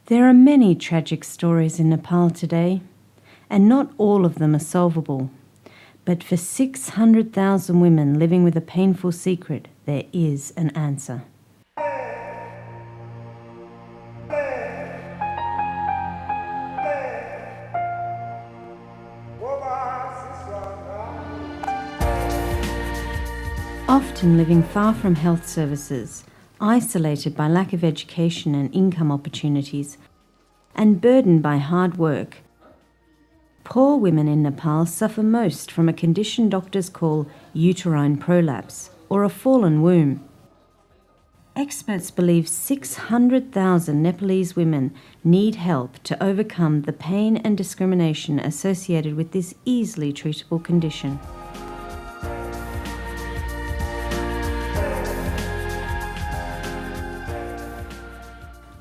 There are many tragic stories in Nepal today, and not all of them are solvable. But for 600,000 women living with a painful secret, there is an answer. Often living far from health services, isolated by lack of education and income opportunities, and burdened by hard work, poor women in Nepal suffer most from a condition doctors call uterine prolapse, or a fallen womb. Experts believe 600,000 Nepalese women need help to overcome the pain and discrimination associated with this easily treatable condition.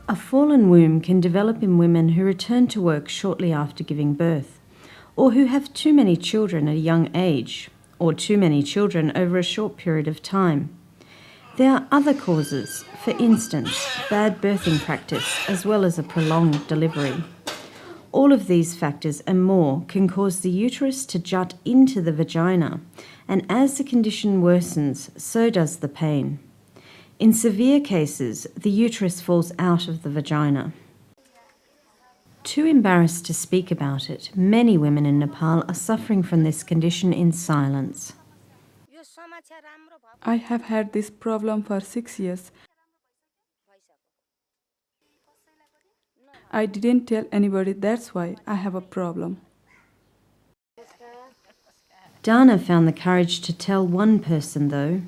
A fallen womb can develop in women who return to work shortly after giving birth, or who have too many children at a young age, or too many children over a short period of time. There are other causes, for instance, bad birthing practice, as well as a prolonged delivery. All of these factors and more can cause the uterus to jut into the vagina, and as the condition worsens, so does the pain. In severe cases, the uterus falls out of the vagina. Too embarrassed to speak about it, many women in Nepal are suffering from this condition in silence. I have had this problem for 6 years. I didn't tell anybody, that's why I have a problem. Dana found the courage to tell one person, though.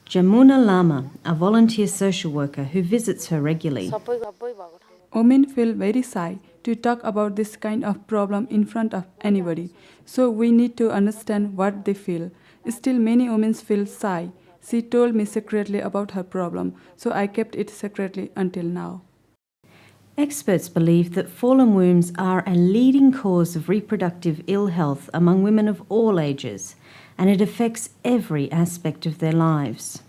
Jamuna Lama, a volunteer social worker who visits her regularly. Women feel very shy to talk about this kind of problem in front of anybody, so we need to understand what they feel. Still, many women feel shy. She told me secretly about her problem, so I kept it secretly until now. Experts believe that fallen wombs are a leading cause of reproductive ill health among women of all ages, and it affects every aspect of their lives.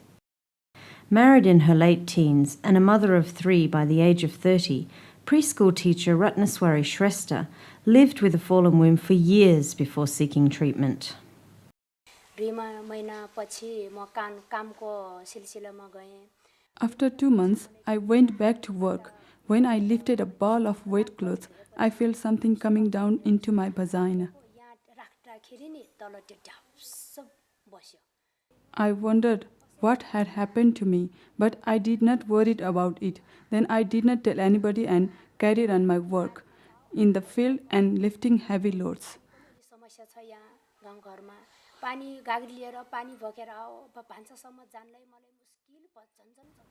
Married in her late teens and a mother of 3 by the age of 30, preschool teacher Ratnaswari Shrestha lived with a fallen womb for years before seeking treatment. After 2 months, I went back to work. When I lifted a ball of wet clothes, I felt something coming down into my vagina. I wondered what had happened to me, but I did not worry about it. Then I did not tell anybody and carried on my work in the field and lifting heavy loads.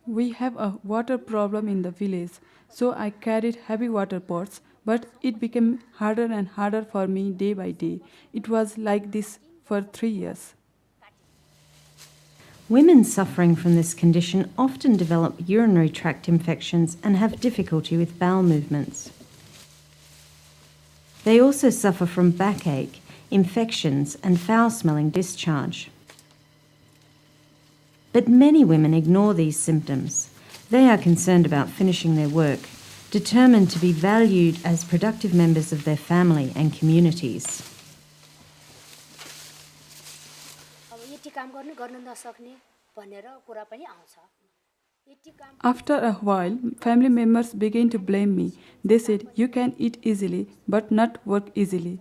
We have a water problem in the village, so I carried heavy water pots, but it became harder and harder for me day by day. It was like this for 3 years. Women suffering from this condition often develop urinary tract infections and have difficulty with bowel movements. They also suffer from backache, infections, and foul-smelling discharge. But many women ignore these symptoms. They are concerned about finishing their work, determined to be valued as productive members of their family and communities. After a while, family members began to blame me. They said, "You can eat easily, but not work easily."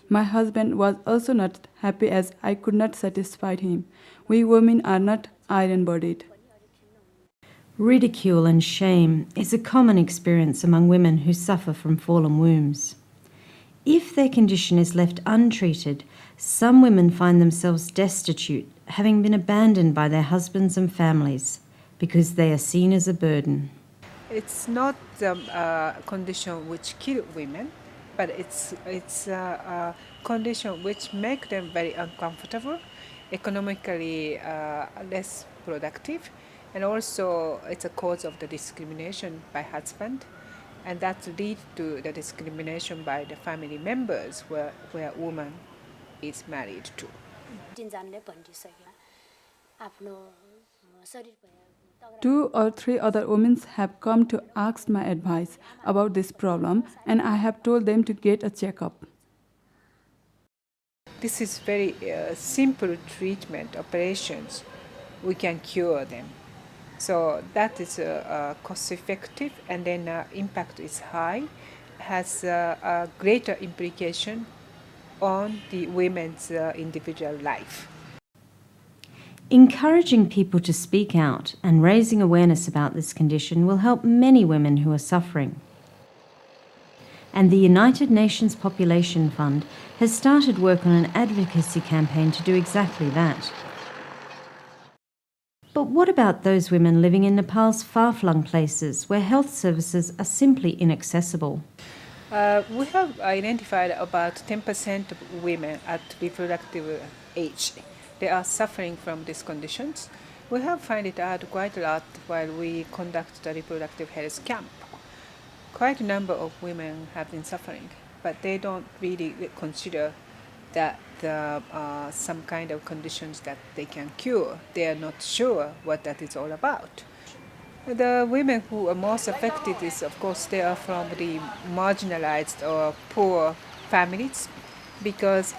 My husband was also not happy as I could not satisfy him. We women are not iron-bodied. Ridicule and shame is a common experience among women who suffer from fallen wombs. If their condition is left untreated, some women find themselves destitute, having been abandoned by their husbands and families, because they are seen as a burden. It's not a condition which kills women, but it's a condition which makes them very uncomfortable, economically less productive, and also it's a cause of the discrimination by husband, and that leads to the discrimination by the family members where a woman is married to. आफ्नो शरीर भयो तगडा 2 or 3 other women have come to ask my advice about this problem, and I have told them to get a checkup. This is very simple treatment operations. We can cure them. So that is cost effective, and then impact is high, has a greater implication on the women's individual life. Encouraging people to speak out and raising awareness about this condition will help many women who are suffering. And the United Nations Population Fund has started work on an advocacy campaign to do exactly that. But what about those women living in Nepal's far-flung places where health services are simply inaccessible? We have identified about 10% of women at reproductive age. They are suffering from these conditions. We have found it out quite a lot while we conduct the reproductive health camp. Quite a number of women have been suffering, but they don't really consider that some kind of conditions that they can cure. They are not sure what that is all about. The women who are most affected is, of course, they are from the marginalized or poor families, because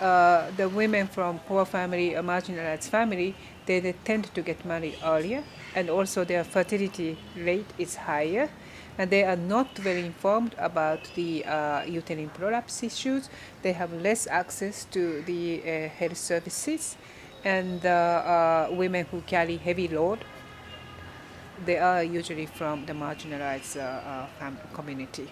the women from poor family or marginalized family, they tend to get married earlier, and also their fertility rate is higher, and they are not very informed about the uterine prolapse issues. They have less access to the health services, and women who carry heavy load, they are usually from the marginalized community.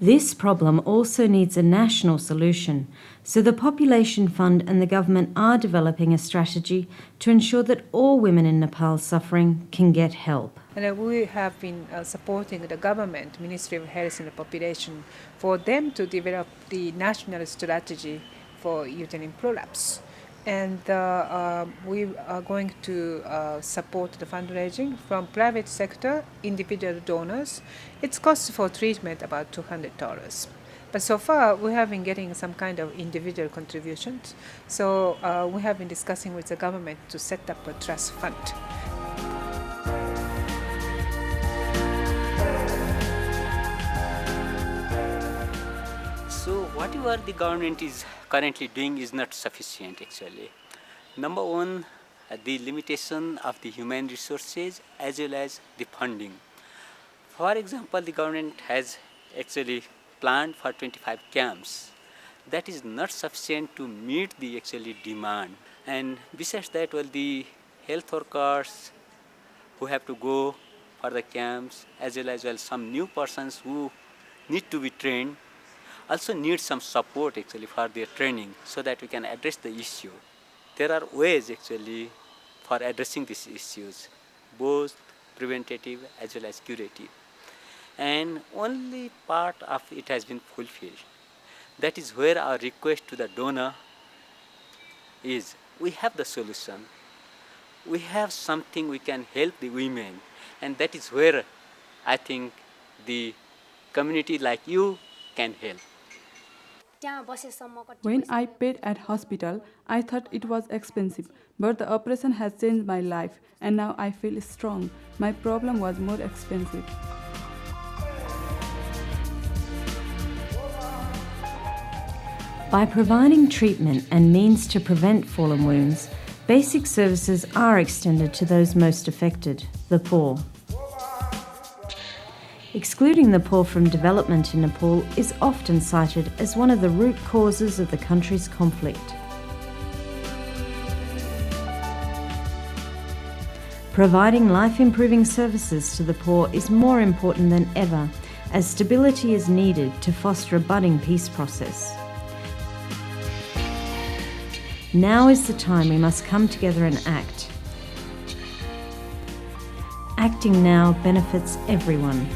This problem also needs a national solution, so the Population Fund and the government are developing a strategy to ensure that all women in Nepal suffering can get help. And we have been supporting the government, Ministry of Health and Population, for them to develop the national strategy for uterine prolapse. And we are going to support the fundraising from private sector, individual donors. It's cost for treatment about $200. But so far, we have been getting some kind of individual contributions. So we have been discussing with the government to set up a trust fund. So whatever the government is currently doing is not sufficient actually. Number one, the limitation of the human resources as well as the funding. For example, the government has actually planned for 25 camps. That is not sufficient to meet the actually demand. And besides that, well, the health workers who have to go for the camps, as well as some new persons who need to be trained, also need some support actually for their training so that we can address the issue. There are ways actually for addressing these issues, both preventative as well as curative. And only part of it has been fulfilled. That is where our request to the donor is. We have the solution. We have something we can help the women. And that is where I think the community like you can help. When I paid at hospital, I thought it was expensive, but the operation has changed my life, and now I feel strong. My problem was more expensive. By providing treatment and means to prevent fallen wombs, basic services are extended to those most affected, the poor. Excluding the poor from development in Nepal is often cited as one of the root causes of the country's conflict. Providing life-improving services to the poor is more important than ever, as stability is needed to foster a budding peace process. Now is the time we must come together and act. Acting now benefits everyone.